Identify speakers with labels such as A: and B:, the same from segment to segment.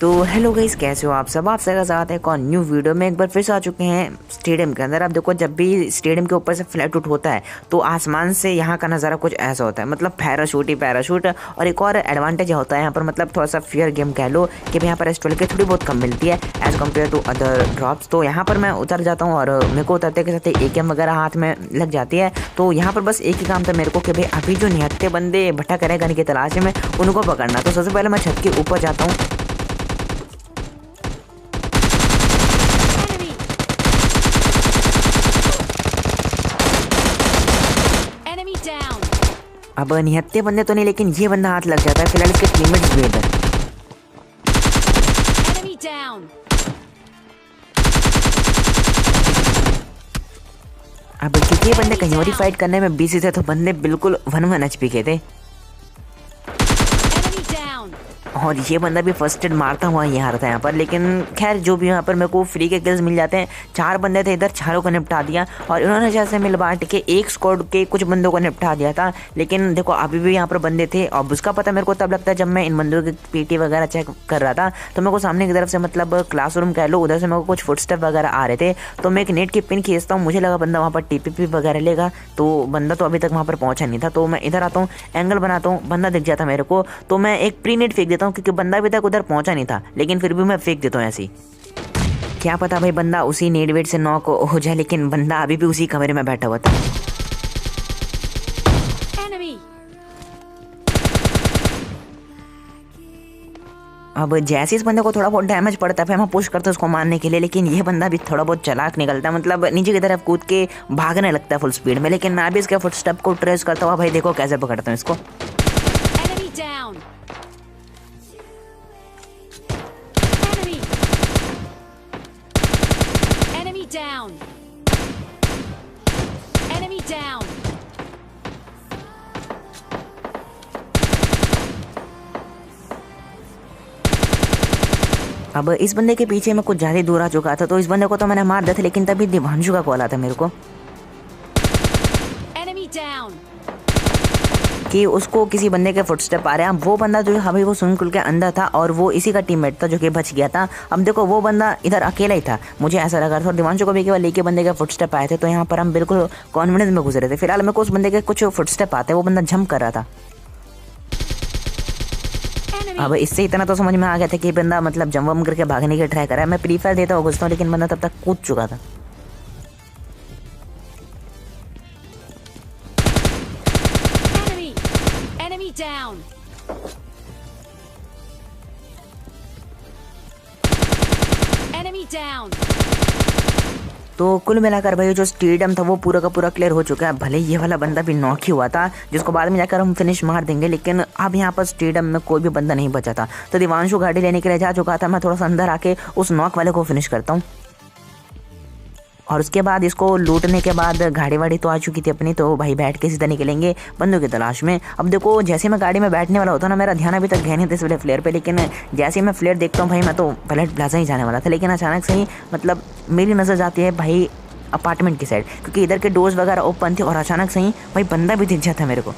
A: तो hello guys, कैसे हो आप सब। आप सबका साथ है एक और न्यू वीडियो में। एक बार फिर से आ चुके हैं स्टेडियम के अंदर। आप देखो, जब भी स्टेडियम के ऊपर से फ्लैट आउट होता है तो आसमान से यहाँ का नज़ारा कुछ ऐसा होता है, मतलब पैराशूट ही पैराशूट। और एक और एडवांटेज होता है यहाँ पर, मतलब थोड़ा सा फेयर गेम कह लो कि यहाँ पर एस्ट्रल की थोड़ी बहुत कम मिलती है as compared to other drops. तो यहाँ पर मैं उतर जाता हूँ और मेरे को उतरते के साथ AKM वगैरह हाथ में लग जाती है। तो यहाँ पर बस एक ही काम था मेरे को कि भाई अभी जो निहत्ते बंदे भटक रहे गन की तलाश में, उनको पकड़ना। तो सबसे पहले मैं छत के ऊपर जाता हूँ। अब निहत्ते बंदे तो नहीं, लेकिन ये बंदा हाथ लग जाता है। फिलहाल इसके टीममेट्स भी इधर। अब क्योंकि ये बंदे कहीं और ही फाइट करने में बिजी थे तो बंदे बिल्कुल 1 HP के थे। और ये बंदा भी फर्स्ट एड मारता हुआ ही हारता है यहाँ पर। लेकिन खैर जो भी यहाँ पर मेरे को फ्री के किल्स मिल जाते हैं। 4 बंदे थे इधर, चारों को निपटा दिया। और इन्होंने जैसे मिल बांट के एक स्क्वाड के कुछ बंदों को निपटा दिया था। लेकिन देखो अभी भी यहाँ पर बंदे थे। और उसका पता मेरे को तब लगता है जब मैं इन बंदों की PT वगैरह चेक कर रहा था। तो मेरे को सामने की तरफ से, मतलब क्लासरूम कह लो, उधर से मेरे को कुछ फुटस्टेप वगैरह आ रहे थे। तो मैं एक नेट की पिन खींचता हूँ। मुझे लगा बंदा वहाँ पर TPP वगैरह लेगा, तो बंदा तो अभी तक वहाँ पर पहुँचा नहीं था। तो मैं इधर आता हूँ, एंगल बनाता हूँ, बंदा दिख जाता मेरे को। तो मैं एक प्री नेट फेंक देता हूँ क्योंकि बंदा अभी तक उधर पहुंचा नहीं था। लेकिन फिर भी मैं फेंक देता हूँ ऐसी। क्या पता भाई बंदा उसी नेट वेट से नॉक हो जाए। लेकिन बंदा अभी भी उसी कमरे में बैठा हुआ था। अब जैसे इस बंदे को थोड़ा बहुत डैमेज पड़ता है, फिर मैं पुश करता हूँ उसको मारने के लिए। लेकिन ये बंदा भी थोड़ा बहुत चालाक निकलता है, मतलब नीचे की तरफ कूद के भागने लगता है फुल स्पीड में। लेकिन मैं भी इसके फुटस्टेप को ट्रेस करता हुआ, भाई देखो कैसे पकड़ता हूँ इसको। अब इस बंदे के पीछे मैं कुछ ज़्यादा दूर आ चुका था। तो इस बंदे को तो मैंने मार दिया था, लेकिन तभी दिवांशु का कॉल आता मेरे को कि उसको किसी बंदे के फुटस्टेप आ रहे हैं। वो बंदा जो है अभी वो स्विमिंग पूल के अंदर था और वो इसी का टीममेट था जो कि बच गया था। अब देखो वो बंदा इधर अकेला ही था, मुझे ऐसा लगा था। और दिवांशु को भी केवल एक ही बंदे के फुटस्टेप आए थे। तो यहाँ पर हम बिल्कुल कॉन्फिडेंस में गुजरे थे। फिलहाल मेरे को उस बंदे के कुछ फुटस्टेप आते, वो बंदा जंप कर रहा था। अब इससे इतना तो समझ में आ गया था कि बंदा मतलब जंप वम करके भागने की ट्राई कर रहा है। मैं प्री फायर देता हूँ, घुसता हूँ, लेकिन बंदा तब तक कूद चुका था। तो कुल मिलाकर भाई जो स्टेडियम था वो पूरा का पूरा क्लियर हो चुका है। भले ये वाला बंदा भी नॉक ही हुआ था, जिसको बाद में जाकर हम फिनिश मार देंगे। लेकिन अब यहाँ पर स्टेडियम में कोई भी बंदा नहीं बचा था। तो दिवांशु गाड़ी लेने के लिए जा चुका था। मैं थोड़ा सा अंदर आके उस नॉक वाले को फिनिश करता हूँ। और उसके बाद इसको लूटने के बाद गाड़ी वाड़ी तो आ चुकी थी अपनी। तो भाई बैठ के सीधा निकलेंगे बंदों की तलाश में। अब देखो जैसे मैं गाड़ी में बैठने वाला होता ना, मेरा ध्यान अभी तक गया नहीं था इस वाले फ्लेयर पे। लेकिन जैसे ही मैं फ्लेयर देखता हूँ भाई, मैं तो पैलेट प्लाजा ही जाने वाला था। लेकिन अचानक से ही मतलब मेरी नज़र जाती है भाई अपार्टमेंट की साइड, क्योंकि इधर के डोर्स वगैरह ओपन थे। और अचानक से ही भाई बंदा भी दिख जाता मेरे को।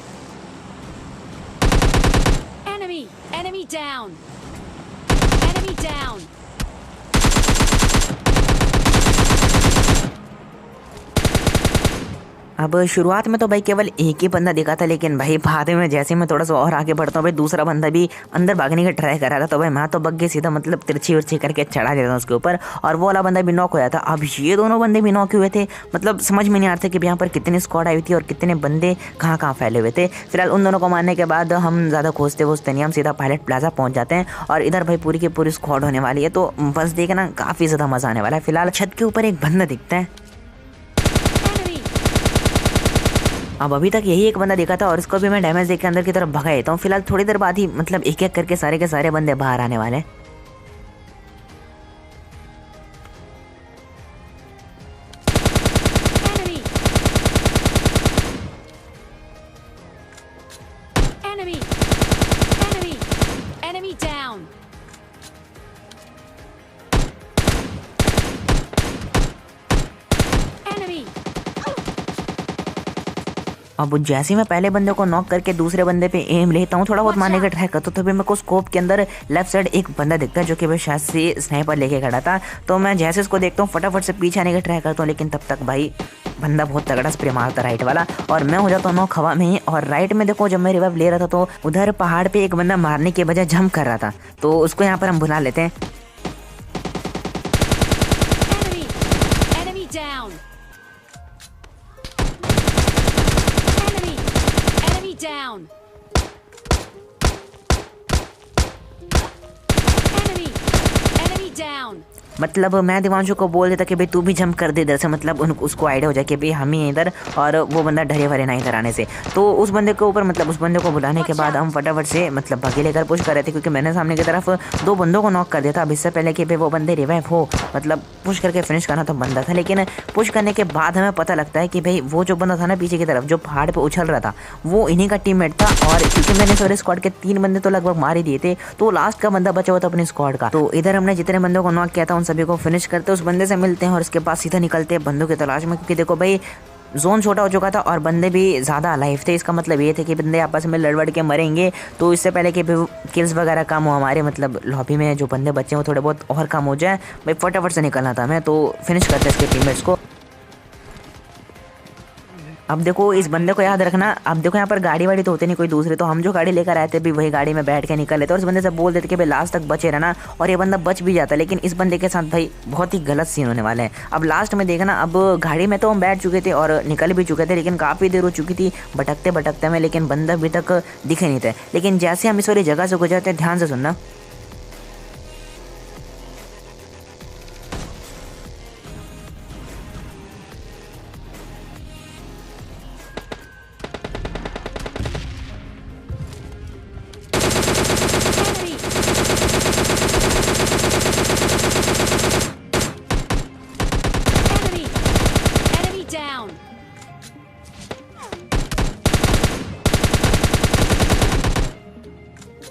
A: अब शुरुआत में तो भाई केवल एक ही बंदा दिखा था। लेकिन भाई बाद में जैसे मैं थोड़ा सा और आगे बढ़ता हूँ, भाई दूसरा बंदा भी अंदर भागने की ट्राई कर रहा था। तो भाई मैं तो बग गया सीधा, मतलब तिरछी उर्छी करके चढ़ा देता हूँ उसके ऊपर। और वो वाला बंदा भी नॉक होया था। अब ये दोनों बंदे भी नॉक हुए थे। मतलब समझ में नहीं आ रहा था कि यहाँ पर कितनी स्क्वाड आई थी और कितने बंदे कहाँ कहाँ फैले हुए थे। फिलहाल उन दोनों को मारने के बाद हम ज़्यादा खोजते वोजते नहीं, हम सीधा पायलट प्लाजा पहुँच जाते हैं। और इधर भाई पूरी की पूरी स्क्वाड होने वाली है। तो बस देखना काफ़ी ज़्यादा मज़ा आने वाला है। फिलहाल छत के ऊपर एक बंदा दिखता है। अब अभी तक यही एक बंदा देखा था और इसको भी मैं डैमेज देकर अंदर की तरफ भगा देता हूँ। फिलहाल थोड़ी देर बाद ही मतलब एक एक करके सारे के सारे बंदे बाहर आने वाले हैं। अब जैसे ही मैं पहले बंदे को नॉक करके दूसरे बंदे पे एम लेता हूँ, थोड़ा बहुत मारने का ट्राई करता हूँ, तो फिर मेरे को स्कोप के अंदर लेफ्ट साइड एक बंदा दिखता है जो कि भाई शायद से स्नाइपर लेके खड़ा था। तो मैं जैसे उसको देखता हूँ फटाफट से पीछे आने का ट्राई करता हूँ, लेकिन तब तक भाई बंदा बहुत तगड़ा स्प्रे मारता राइट वाला और मैं हो जाता हूँ नॉक हवा में ही। और राइट में देखो जब मैं रिवाइव ले रहा था तो उधर पहाड़ पे एक बंदा मारने के बजाय जंप कर रहा था, तो उसको यहाँ पर हम बुला लेते हैं।
B: Down. Enemy down.
A: मतलब मैं दिवांशु को बोल देता कि भाई तू भी जंप कर दे इधर से, मतलब उसको आइडिया हो जाए कि भाई हम ही इधर, और वो बंदा डरे वरे ना इधर आने से। तो उस बंदे के ऊपर मतलब उस बंदे को बुलाने के बाद हम फटाफट से मतलब भगे लेकर पुश कर रहे थे, क्योंकि मैंने सामने की तरफ 2 बंदों को नॉक कर दिया था। अब इससे पहले कि भाई वो बंदे रिवाइव हो, मतलब पुश करके फिनिश करना तो बंदा था, लेकिन पुश करने के बाद हमें पता लगता है कि भाई वो जो बंदा था ना पीछे की तरफ जो पहाड़ पर उछल रहा था वो इन्हीं का टीममेट था। और क्योंकि मैंने सारे स्क्वाड के 3 बंदे तो लगभग मार ही दिए थे, तो लास्ट का बंदा बचा हुआ था अपने स्क्वाड का। तो इधर हमने जितने बंदों को नॉक किया था उन सभी को फिनिश करते उस बंदे से मिलते हैं और उसके पास सीधा निकलते हैं बंदों की तलाश में, क्योंकि देखो भाई जोन छोटा हो चुका था और बंदे भी ज़्यादा अलाइव थे। इसका मतलब ये थे कि बंदे आपस में लड़वड़ के मरेंगे, तो इससे पहले कि किल्स वगैरह कम हो हमारे, मतलब लॉबी में जो बंदे बचे हैं वो थोड़े बहुत और कम हो जाए, भाई फटाफट से निकलना था हमें। तो फिनिश करते इसके टीममेट्स को। अब देखो इस बंदे को याद रखना, अब देखो यहाँ पर गाड़ी वाड़ी तो होते नहीं कोई दूसरे, तो हम जो गाड़ी लेकर आए थे भी वही गाड़ी में बैठ के निकल लेते और इस बंदे से बोल देते कि भाई लास्ट तक बचे रहना, और ये बंदा बच भी जाता। लेकिन इस बंदे के साथ भाई बहुत ही गलत सीन होने वाले हैं। अब लास्ट में देखना, अब गाड़ी में तो हम बैठ चुके थे और निकल भी चुके थे, लेकिन काफ़ी देर हो चुकी थी भटकते भटकते में, लेकिन बंदा अभी तक दिखे नहीं थे। लेकिन जैसे हम इस वाली जगह से गुजरते, ध्यान से सुनना,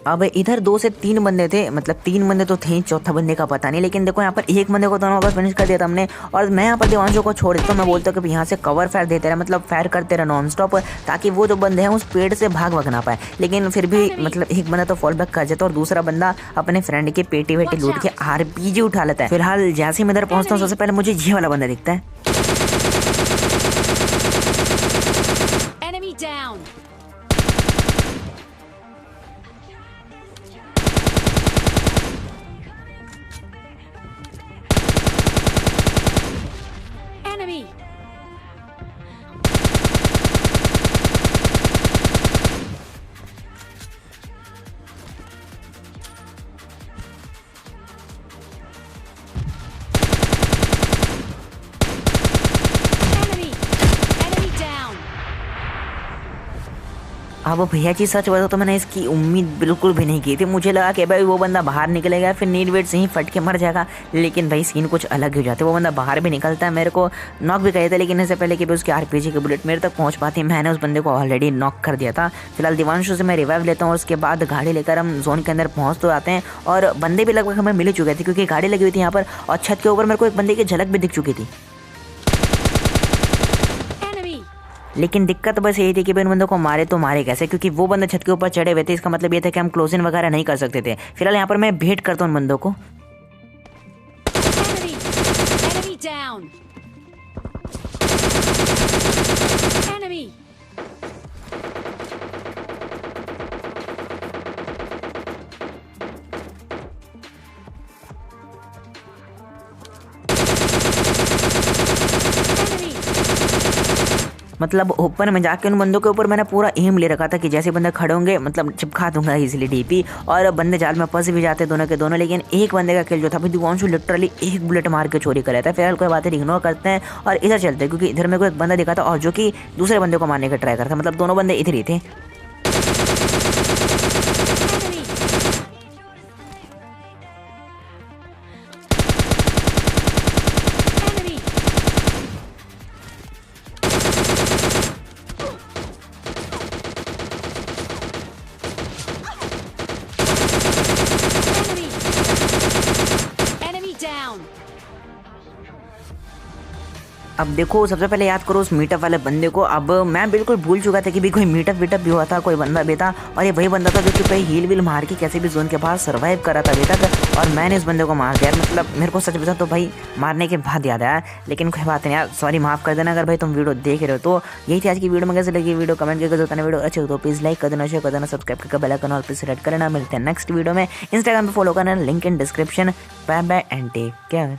A: अब इधर 2 से 3 बंदे थे, मतलब 3 बंदे तो थे, चौथा बंदे का पता नहीं। लेकिन देखो यहाँ पर एक बंदे को दोनों बार फिनिश कर दिया था हमने, और मैं यहाँ पर दिवांशु को छोड़ देता हूँ। मैं बोलता हूँ कि यहाँ से कवर फायर देते रहे, मतलब फायर करते रहे नॉन स्टॉप, ताकि वो जो बंदे हैं उस पेड़ से भाग ना पाए। लेकिन फिर भी मतलब एक बंदा तो फॉल बैक कर जाता है और दूसरा बंदा अपने फ्रेंड के पेटी वेटी लूट के RPG उठा लेता है। फिलहाल जैसे ही मैं इधर पहुँचता हूँ सबसे पहले मुझे ये वाला बंदा दिखता है। अब भैया जी सच बताओ तो मैंने इसकी उम्मीद बिल्कुल भी नहीं की थी। मुझे लगा कि भाई वो बंदा बाहर निकलेगा फिर नीड वेट से ही फट के मर जाएगा, लेकिन भाई सीन कुछ अलग ही हो जाते। वो बंदा बाहर भी निकलता है, मेरे को नॉक भी करे थे, लेकिन इससे पहले कि उसकी RPG की बुलेट मेरे तक पहुंच पाती, मैंने उस बंदे को ऑलरेडी नॉक कर दिया था। फिलहाल दिवांशु से मैं रिवाइव लेता हूँ और उसके बाद गाड़ी लेकर हम जोन के अंदर पहुँच तो आते हैं, और बंदे भी लगभग हमें मिल चुके थे क्योंकि गाड़ी लगी हुई थी यहाँ पर, और छत के ऊपर मेरे को एक बंदे की झलक भी दिख चुकी थी। लेकिन दिक्कत बस यही थी कि इन बंदों को मारे तो मारे कैसे, क्योंकि वो बंदे छत के ऊपर चढ़े हुए थे। इसका मतलब ये था कि हम क्लोजिंग वगैरह नहीं कर सकते थे। फिलहाल यहाँ पर मैं भेंट करता हूँ उन बंदों को। मतलब ओपन में जाके उन बंदों के ऊपर मैंने पूरा एम ले रखा था कि जैसे बंदे खड़े होंगे मतलब चिपका दूंगा इजीली DP, और बंदे जाल में फंस भी जाते दोनों के दोनों। लेकिन एक बंदे का किल जो था दिवांशु लिटरली एक बुलेट मार के चोरी कर लेता है। फिलहाल कोई बातें इग्नोर करते हैं और इधर चलते हैं, क्योंकि इधर मेरे को एक बंदा दिखा था और जो कि दूसरे बंदे को मारने का ट्राई करता था, मतलब दोनों बंदे इधर ही थे। अब देखो सबसे पहले याद करो उस मीटअप वाले बंदे को। अब मैं बिल्कुल भूल चुका था कि भी कोई मीटअप वीटअप भी हुआ था, कोई बंदा भी था, और ये वही बंदा था जो कि भाई हील विल मार के कैसे भी जोन के बाहर सर्वाइव करा था अभी तक, और मैंने इस बंदे को मार दिया। मतलब मेरे को सच बता तो भाई मारने के बाद याद आया, लेकिन कोई बात नहीं यार, सॉरी माफ कर देना अगर भाई तुम वीडियो देख रहे हो तो। यही थी आज की वीडियो में, कैसे लगी वीडियो कमेंट करके बताना। वीडियो अच्छे हो तो प्लीज लाइक कर देना, शेयर कर देना, सब्सक्राइब करके बेल आइकन और प्लीज सेलेक्ट करना। मिलते हैं नेक्स्ट वीडियो में। इंस्टाग्राम पे फॉलो करना, link in description. Bye bye and take care.